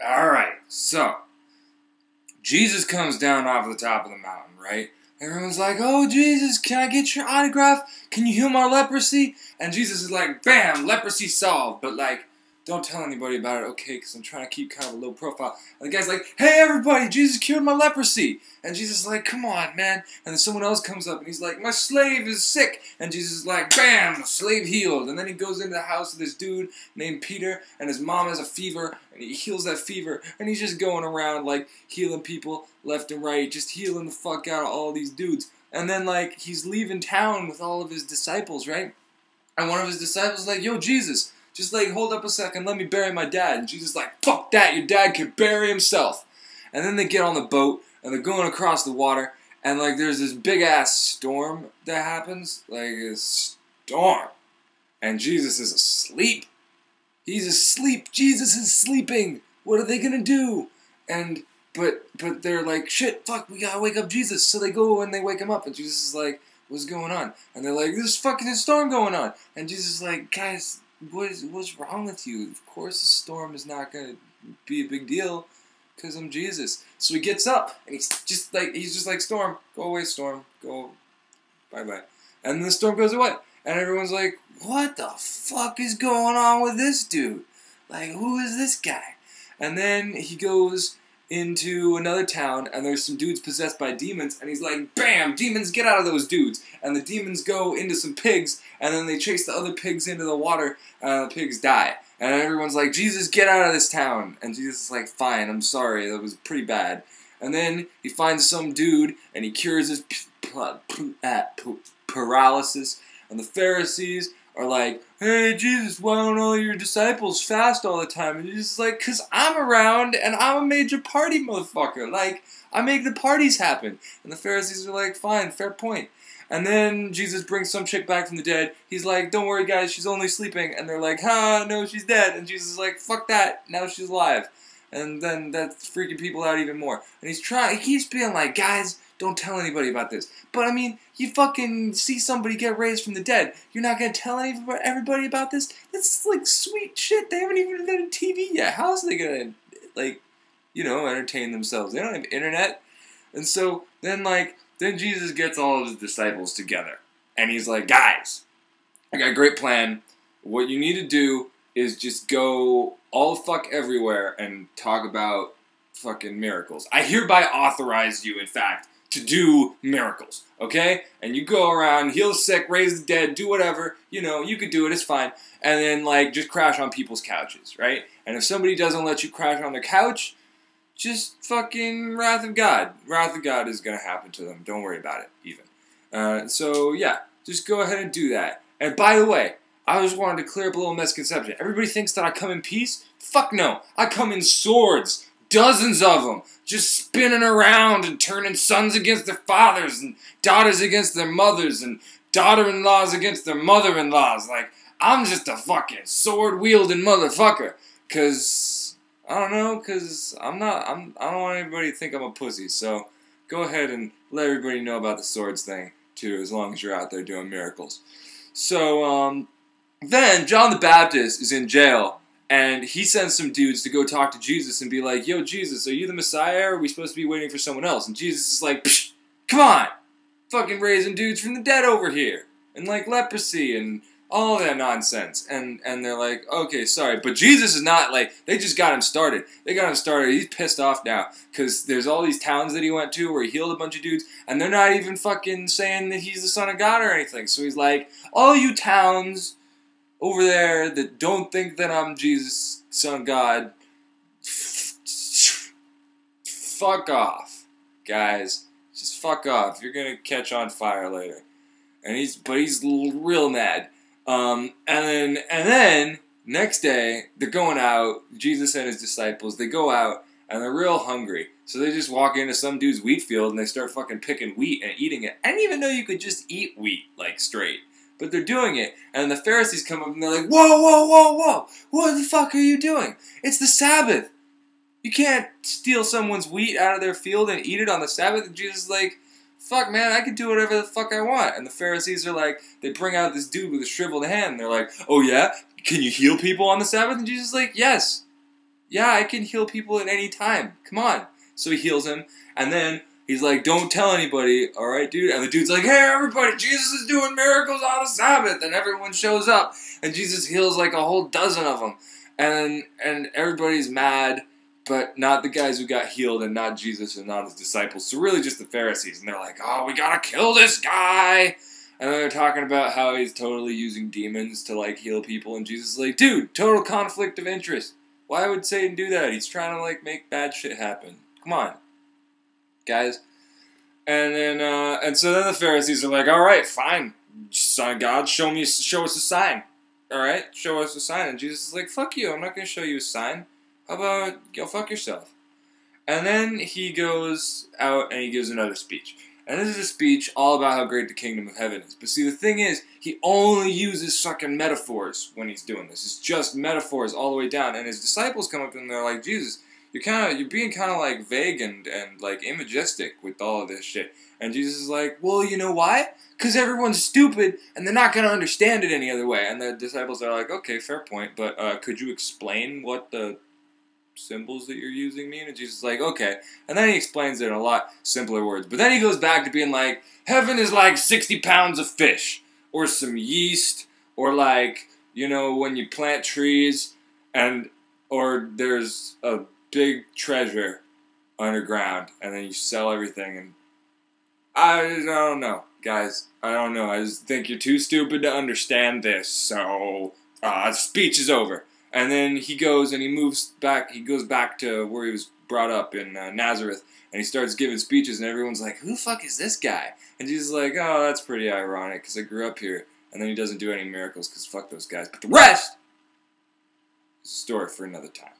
Alright, so Jesus comes down off the top of the mountain, right? Everyone's like, oh, Jesus, can I get your autograph? Can you heal my leprosy? And Jesus is like, bam, leprosy solved. But, like, don't tell anybody about it, okay, because I'm trying to keep kind of a low profile. And the guy's like, hey, everybody, Jesus cured my leprosy. And Jesus is like, come on, man. And then someone else comes up and he's like, my slave is sick. And Jesus is like, bam, the slave healed. And then he goes into the house of this dude named Peter, and his mom has a fever, and he heals that fever. And he's just going around, like, healing people left and right, just healing the fuck out of all these dudes. And then, like, he's leaving town with all of his disciples, right? And one of his disciples is like, yo, Jesus, just, like, hold up a second, let me bury my dad. And Jesus is like, fuck that, your dad can bury himself. And then they get on the boat, and they're going across the water, and, like, there's this big-ass storm that happens. Like, a storm. And Jesus is asleep. He's asleep. Jesus is sleeping. What are they gonna do? And, but they're like, shit, fuck, we gotta wake up Jesus. So they go and they wake him up, and Jesus is like, what's going on? And they're like, there's fucking a storm going on. And Jesus is like, guys, what's wrong with you? Of course the storm is not gonna be a big deal, because I'm Jesus. So he gets up, and he's just like, storm, go away, storm, go, bye-bye. And then the storm goes away. And everyone's like, what the fuck is going on with this dude? Like, who is this guy? And then he goes into another town, and there's some dudes possessed by demons, and he's like, bam, demons, get out of those dudes. And the demons go into some pigs, and then they chase the other pigs into the water, and the pigs die. And everyone's like, Jesus, get out of this town. And Jesus is like, fine, I'm sorry, that was pretty bad. And then he finds some dude, and he cures his paralysis. And the Pharisees are like, hey, Jesus, why don't all your disciples fast all the time? And Jesus is like, because I'm around, and I'm a major party motherfucker. Like, I make the parties happen. And the Pharisees are like, fine, fair point. And then Jesus brings some chick back from the dead. He's like, don't worry, guys, she's only sleeping. And they're like, no, she's dead. And Jesus is like, fuck that, now she's alive. And then that's freaking people out even more. And he keeps being like, guys, don't tell anybody about this. But, I mean, you fucking see somebody get raised from the dead. You're not going to tell everybody about this? That's, like, sweet shit. They haven't even done a TV yet. How else are they going to, like, you know, entertain themselves? They don't have internet. And so, then Jesus gets all of his disciples together. And he's like, guys, I got a great plan. What you need to do is just go all the fuck everywhere and talk about fucking miracles. I hereby authorize you, in fact, to do miracles, okay? And you go around, heal the sick, raise the dead, do whatever, you know, you could do it, it's fine. And then, like, just crash on people's couches, right? And if somebody doesn't let you crash on their couch, just fucking wrath of God. Wrath of God is gonna happen to them. Don't worry about it, even. So, yeah, just go ahead and do that. And by the way, I just wanted to clear up a little misconception. Everybody thinks that I come in peace? Fuck no. I come in swords. Dozens of them, just spinning around and turning sons against their fathers and daughters against their mothers and daughter-in-laws against their mother-in-laws. Like, I'm just a fucking sword-wielding motherfucker. Cause, I don't know, cause I don't want anybody to think I'm a pussy. So, go ahead and let everybody know about the swords thing, too, as long as you're out there doing miracles. So, then John the Baptist is in jail. And he sends some dudes to go talk to Jesus and be like, yo, Jesus, are you the Messiah, or are we supposed to be waiting for someone else? And Jesus is like, psh, come on! Fucking raising dudes from the dead over here. And, like, leprosy and all that nonsense. And they're like, okay, sorry. But Jesus is not, like, they just got him started. They got him started. He's pissed off now. Because there's all these towns that he went to where he healed a bunch of dudes. And they're not even fucking saying that he's the Son of God or anything. So he's like, all you towns over there that don't think that I'm Jesus, Son of God, fuck off, guys. Just fuck off. You're gonna catch on fire later. And he's real mad. And then next day they're going out. Jesus and his disciples, they go out and they're real hungry. So they just walk into some dude's wheat field and they start fucking picking wheat and eating it. I didn't even know you could just eat wheat like straight. But they're doing it, and the Pharisees come up and they're like, whoa, whoa, whoa, whoa, what the fuck are you doing? It's the Sabbath. You can't steal someone's wheat out of their field and eat it on the Sabbath. And Jesus is like, fuck, man, I can do whatever the fuck I want. And the Pharisees are like, they bring out this dude with a shriveled hand, and they're like, oh yeah? Can you heal people on the Sabbath? And Jesus is like, yes. Yeah, I can heal people at any time. Come on. So he heals him, and then he's like, don't tell anybody, alright, dude? And the dude's like, hey, everybody, Jesus is doing miracles on the Sabbath. And everyone shows up, and Jesus heals like a whole dozen of them. And everybody's mad, but not the guys who got healed, and not Jesus, and not his disciples. So really just the Pharisees. And they're like, oh, we gotta kill this guy. And then they're talking about how he's totally using demons to, like, heal people. And Jesus is like, dude, total conflict of interest. Why would Satan do that? He's trying to, like, make bad shit happen. Come on, guys. And then, and so then the Pharisees are like, all right, fine, Son of God, show us a sign. All right, show us a sign. And Jesus is like, fuck you, I'm not going to show you a sign. How about go fuck yourself? And then he goes out and he gives another speech. And this is a speech all about how great the kingdom of heaven is. But see, the thing is, he only uses fucking metaphors when he's doing this. It's just metaphors all the way down. And his disciples come up to him and they're like, Jesus, you're being kind of like vague and like imagistic with all of this shit. And Jesus is like, well, you know why? Because everyone's stupid and they're not going to understand it any other way. And the disciples are like, okay, fair point, but could you explain what the symbols that you're using mean? And Jesus is like, okay. And then he explains it in a lot simpler words. But then he goes back to being like, heaven is like 60 pounds of fish, or some yeast, or like, you know, when you plant trees, or there's a big treasure underground, and then you sell everything. And I don't know, guys. I don't know. I just think you're too stupid to understand this. So, speech is over. And then he goes and he moves back. He goes back to where he was brought up in Nazareth, and he starts giving speeches, and everyone's like, "Who the fuck is this guy?" And Jesus is like, "Oh, that's pretty ironic because I grew up here." And then he doesn't do any miracles because fuck those guys. But the rest is a story for another time.